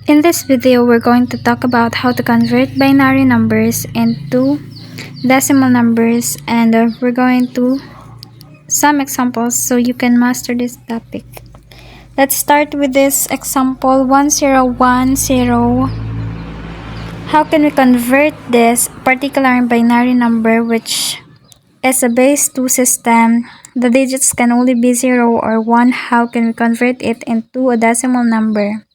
In this video, we're going to talk about how to convert binary numbers into decimal numbers, and we're going to some examples so you can master this topic. Let's start with this example 1010. How can we convert this particular binary number, which is a base 2 system? The digits can only be 0 or 1. How can we convert it into a decimal number?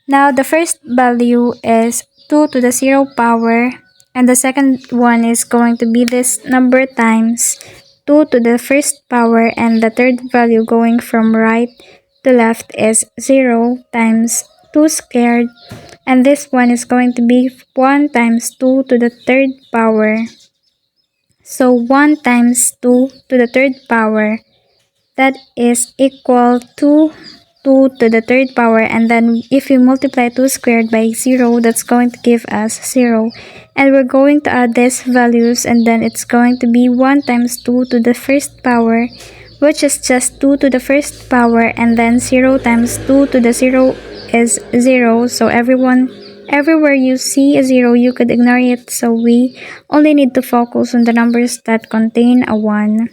Now, the first value is 2 to the 0 power, and the second one is going to be this number times 2 to the first power, and the third value going from right to left is 0 times 2 squared, and this one is going to be 1 times 2 to the third power. So 1 times 2 to the third power, that is equal to 2 to the third power, and then if you multiply 2 squared by 0, that's going to give us 0, and we're going to add these values, and then it's going to be 1 times 2 to the first power, which is just 2 to the first power, and then 0 times 2 to the 0 is 0. So everywhere you see a 0, you could ignore it, so we only need to focus on the numbers that contain a 1.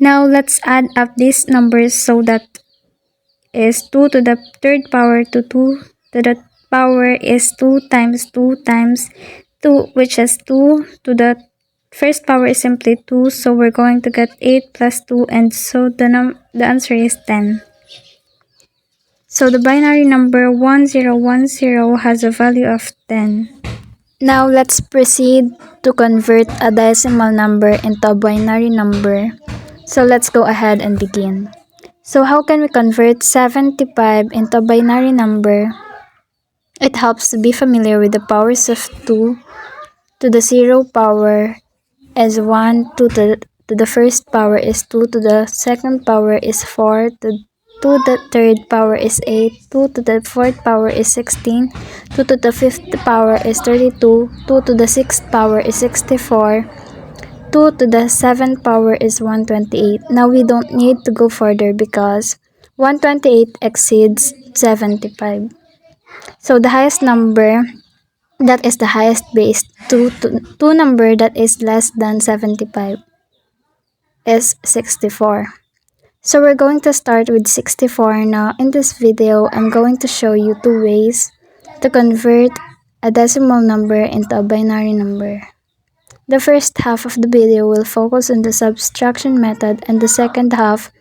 Now let's add up these numbers, so that is 2 to the third power to 2 to the power is 2 times 2 times 2, which is 2 to the first power is simply 2, so we're going to get 8 plus 2, and so the answer is 10. So the binary number 1010 has a value of 10. Now let's proceed to convert a decimal number into a binary number. So let's go ahead and begin. So how can we convert 75 into a binary number? It helps to be familiar with the powers of 2 to the 0 power is 1, 2 to the first power is 2, to the second power is 4, to the third power is 8, 2 to the fourth power is 16, 2 to the fifth power is 32, 2 to the sixth power is 64, 2 to the 7th power is 128. Now we don't need to go further because 128 exceeds 75. So the highest number, that is the highest base, two number that is less than 75 is 64. So we're going to start with 64 now. In this video, I'm going to show you two ways to convert a decimal number into a binary number. The first half of the video will focus on the subtraction method, and the second half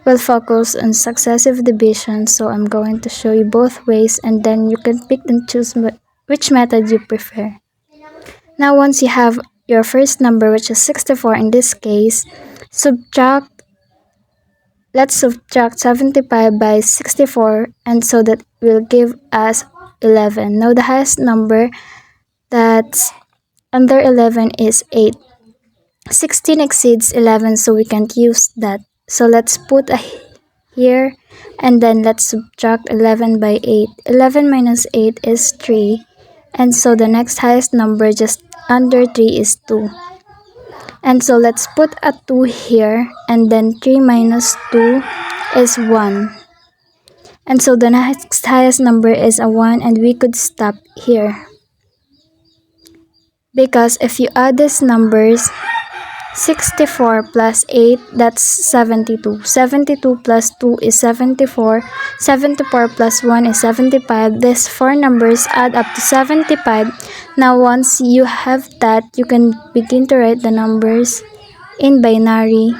will focus on successive division. So I'm going to show you both ways, and then you can pick and choose which method you prefer. Now once you have your first number, which is 64 in this case, let's subtract 75 by 64, and so that will give us 11. Now the highest number that's under 11 is 8. 16 exceeds 11, so we can't use that. So let's put a here, and then let's subtract 11 by 8. 11 minus 8 is 3. And so the next highest number just under 3 is 2. And so let's put a 2 here, and then 3 minus 2 is 1. And so the next highest number is a 1, and we could stop here. Because if you add these numbers, 64 plus 8, that's 72. 72 plus 2 is 74. 74 plus 1 is 75. These four numbers add up to 75. Now once you have that, you can begin to write the numbers in binary.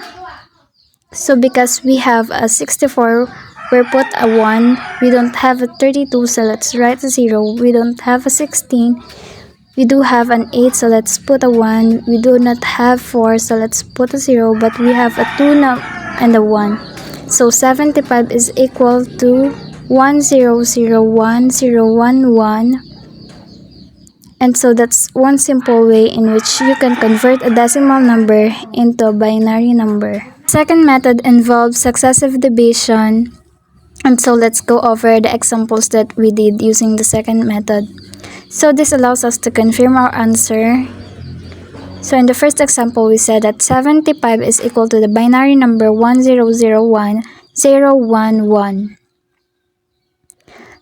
So because we have a 64, we put a 1. We don't have a 32, so let's write a 0. We don't have a 16. We do have an 8, so let's put a 1. We do not have 4, so let's put a 0, but we have a 2 now and a 1. So 75 is equal to 1001,011. And so that's one simple way in which you can convert a decimal number into a binary number. Second method involves successive division. And so let's go over the examples that we did using the second method. So this allows us to confirm our answer. So in the first example, we said that 75 is equal to the binary number 1001,011.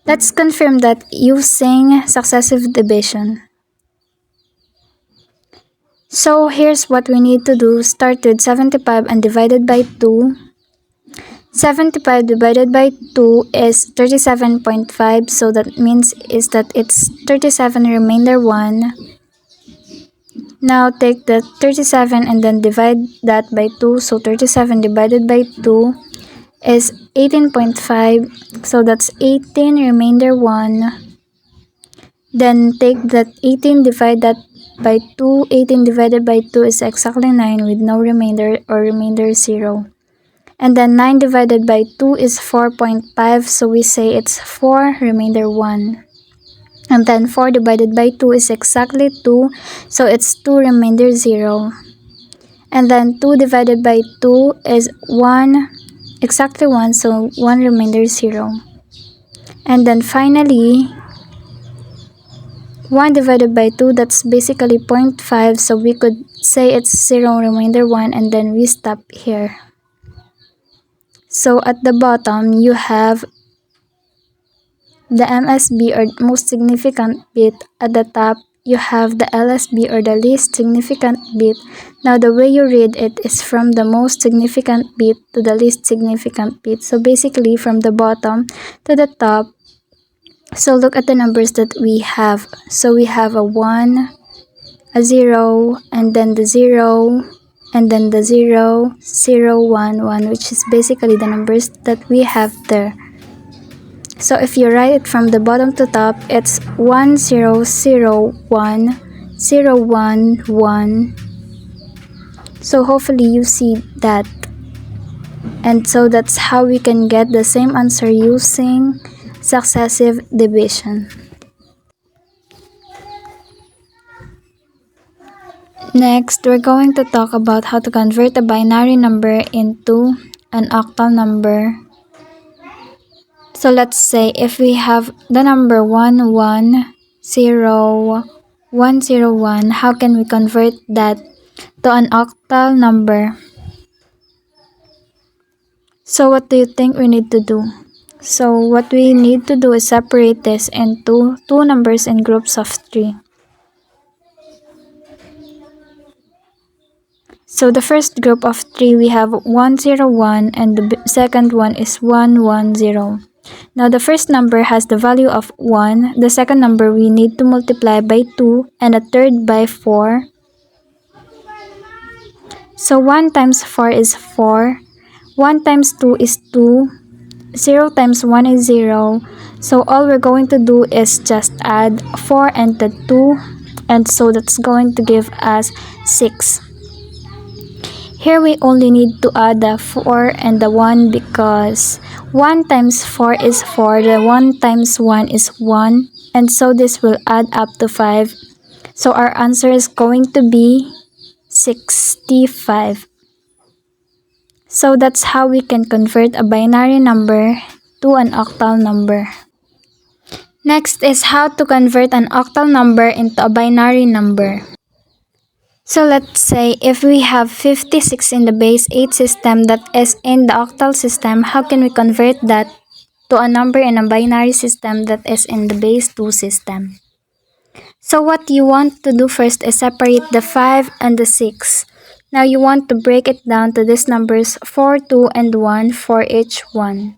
Let's confirm that using successive division. So here's what we need to do. Start with 75 and divided by 2. 75 divided by 2 is 37.5, so that means is that it's 37 remainder 1. Now take the 37 and then divide that by 2, so 37 divided by 2 is 18.5, so that's 18 remainder 1. Then take that 18, divide that by 2. 18 divided by 2 is exactly 9 with no remainder or remainder 0. And then 9 divided by 2 is 4.5, so we say it's 4 remainder 1. And then 4 divided by 2 is exactly 2, so it's 2 remainder 0. And then 2 divided by 2 is 1, exactly 1, so 1 remainder 0. And then finally, 1 divided by 2, that's basically 0.5, so we could say it's 0 remainder 1, and then we stop here. So at the bottom, you have the MSB or most significant bit. At the top, you have the LSB or the least significant bit. Now the way you read it is from the most significant bit to the least significant bit. So basically from the bottom to the top. So look at the numbers that we have. So we have a 1, a 0, and then the 0, and then the 0, 0, 1, 1, which is basically the numbers that we have there. So if you write it from the bottom to top, it's 1, 0, 0, 1, 0, 1, 1. So hopefully you see that. And so that's how we can get the same answer using successive division. Next, we're going to talk about how to convert a binary number into an octal number. So let's say if we have the number 110,101, how can we convert that to an octal number? So what do you think we need to do? So what we need to do is separate this into two numbers in groups of 3. So the first group of 3, we have 101, and the second one is 110. Now the first number has the value of 1, the second number we need to multiply by 2, and the third by 4. So 1 times 4 is 4, 1 times 2 is 2, 0 times 1 is 0. So all we're going to do is just add 4 and the 2, and so that's going to give us 6. Here we only need to add the 4 and the 1 because 1 times 4 is 4, the 1 times 1 is 1, and so this will add up to 5. So our answer is going to be 65. So that's how we can convert a binary number to an octal number. Next is how to convert an octal number into a binary number. So let's say if we have 56 in the base 8 system that is in the octal system, how can we convert that to a number in a binary system that is in the base 2 system? So what you want to do first is separate the 5 and the 6. Now you want to break it down to these numbers 4, 2, and 1 for each one.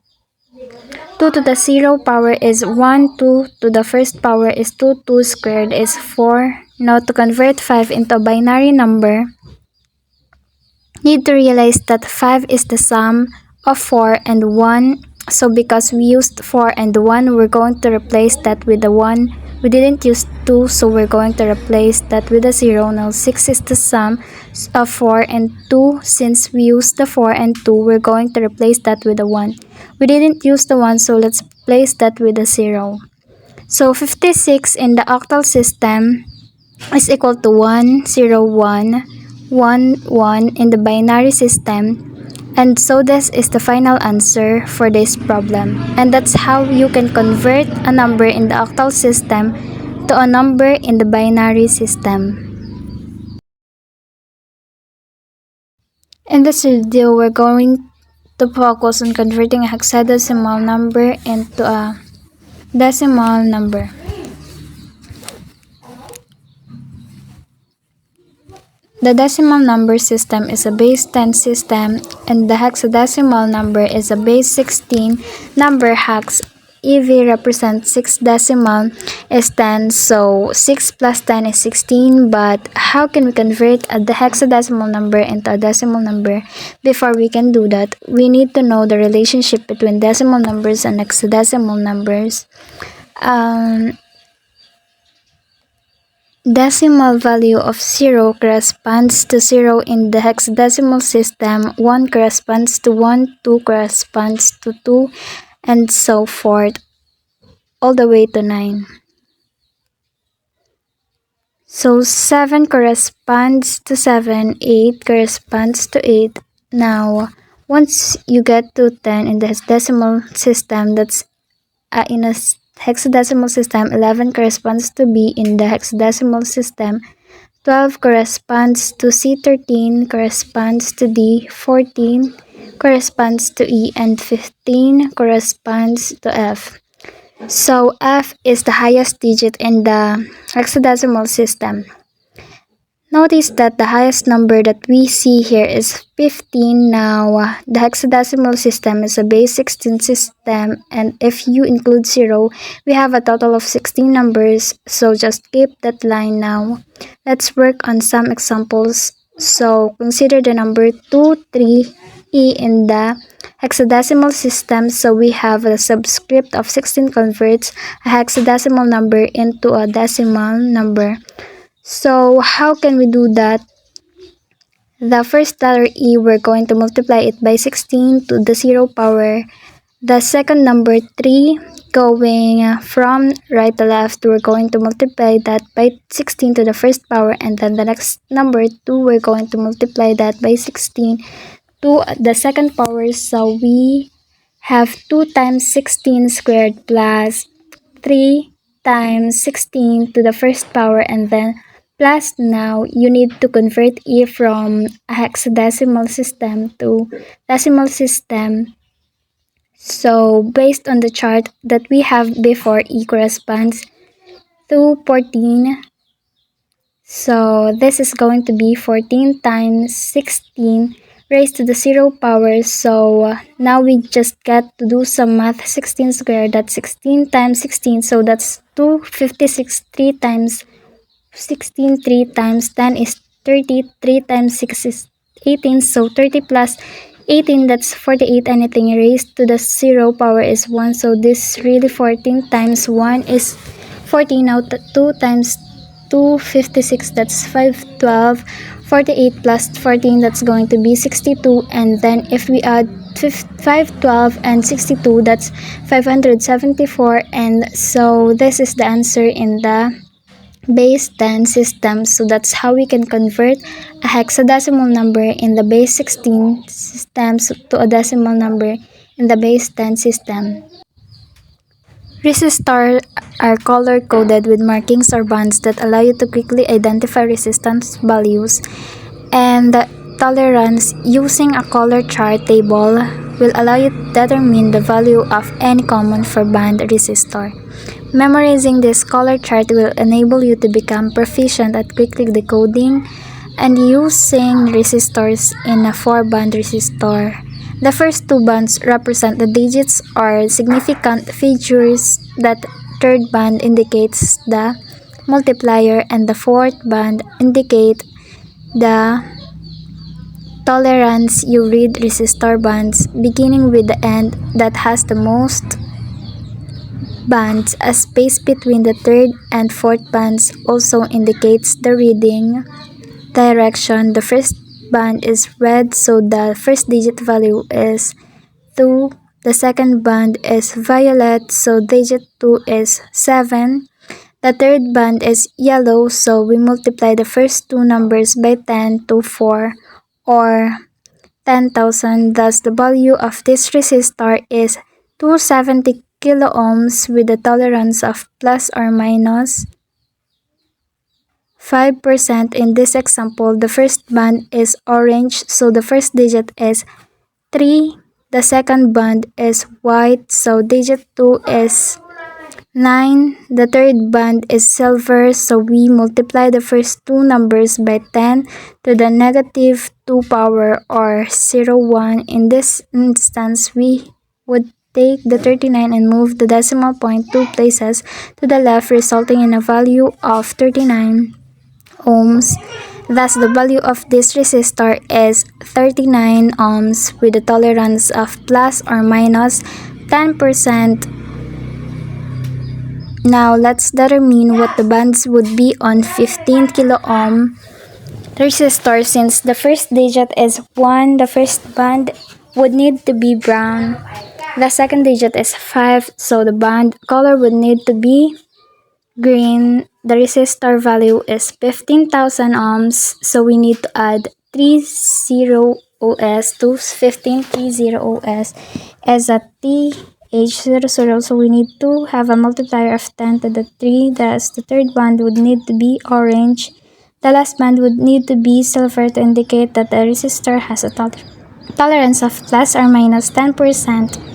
2 to the 0 power is 1, 2 to the first power is 2, 2 squared is 4. Now to convert 5 into a binary number, need to realize that 5 is the sum of 4 and 1. So because we used 4 and 1, we're going to replace that with the 1. We didn't use 2, so we're going to replace that with a 0. Now 6 is the sum of 4 and 2. Since we used the 4 and 2, we're going to replace that with a 1. We didn't use the 1, so let's place that with a 0. So 56 in the octal system is equal to 1, 0, 1, 1, 1 in the binary system. And so this is the final answer for this problem. And that's how you can convert a number in the octal system to a number in the binary system. In this video, we're going to focus on converting a hexadecimal number into a Decimal number. The decimal number system is a base 10 system, and the hexadecimal number is a base 16 number. Hex EV represents 6 decimal is 10, so 6 plus 10 is 16. But how can we convert the hexadecimal number into a decimal number? Before we can do that, we need to know the relationship between decimal numbers and hexadecimal numbers. Decimal value of 0 corresponds to 0 in the hexadecimal system, 1 corresponds to 1, 2 corresponds to 2, and so forth, all the way to 9. So 7 corresponds to 7, 8 corresponds to 8. Now, once you get to 10 in the decimal system, that's in a hexadecimal system, 11 corresponds to B in the hexadecimal system, 12 corresponds to C, 13 corresponds to D, 14 corresponds to E, and 15 corresponds to F. So F is the highest digit in the hexadecimal system. Notice that the highest number that we see here is 15. Now, the hexadecimal system is a base 16 system, and if you include 0, we have a total of 16 numbers, so just keep that line now. Let's work on some examples. So, consider the number 2, 3, E in the hexadecimal system, so we have a subscript of 16 converts a hexadecimal number into a decimal number. So how can we do that? The first letter E, we're going to multiply it by 16 to the 0 power. The second number 3, going from right to left, we're going to multiply that by 16 to the first power. And then the next number 2, we're going to multiply that by 16 to the second power. So we have 2 times 16 squared plus 3 times 16 to the first power, and then plus. Now you need to convert E from a hexadecimal system to decimal system. So based on the chart that we have before, E corresponds to 14. So this is going to be 14 times 16 raised to the 0 power. So now we just get to do some math. 16 squared, that's 16 times 16, so that's 256. 3 times 16, 3 times 10 is 30, 3 times 6 is 18, so 30 plus 18, that's 48. Anything raised to the 0 power is 1, so this really 14 times 1 is 14. Now 2 times 256, that's 512. 48 plus 14, that's going to be 62, and then if we add 512 and 62, that's 574, and so this is the answer in the base 10 system. So that's how we can convert a hexadecimal number in the base 16 system to a decimal number in the base 10 system. Resistors are color-coded with markings or bands that allow you to quickly identify resistance values, and the tolerance using a color chart table will allow you to determine the value of any common for band resistor. Memorizing this color chart will enable you to become proficient at quickly decoding and using resistors in a 4-band resistor. The first 2 bands represent the digits or significant figures. That third band indicates the multiplier, and the fourth band indicate the tolerance. You read resistor bands beginning with the end that has the most bands. A space between the third and fourth bands also indicates the reading direction. The first band is red, so the first digit value is 2. The second band is violet, so digit 2 is 7. The third band is yellow, so we multiply the first 2 numbers by 10 to 4, or 10,000. Thus, the value of this resistor is 270 kiloohms with a tolerance of plus or minus 5%. In this example, the first band is orange, so the first digit is 3. The second band is white, so digit 2 is 9. The third band is silver, so we multiply the first two numbers by 10 to the negative 2 power or 0.1. In this instance, we would take the 39 and move the decimal point 2 places to the left, resulting in a value of 39 ohms. Thus, the value of this resistor is 39 ohms with a tolerance of plus or minus 10%. Now, let's determine what the bands would be on 15 kilo ohm resistor. Since the first digit is 1, the first band would need to be brown. The second digit is 5, so the band color would need to be green. The resistor value is 15,000 ohms, so we need to add 30 ohs to 1530 ohs as a TH00, so we need to have a multiplier of 10 to the 3. Thus, the third band would need to be orange. The last band would need to be silver to indicate that the resistor has a tolerance of plus or minus 10%.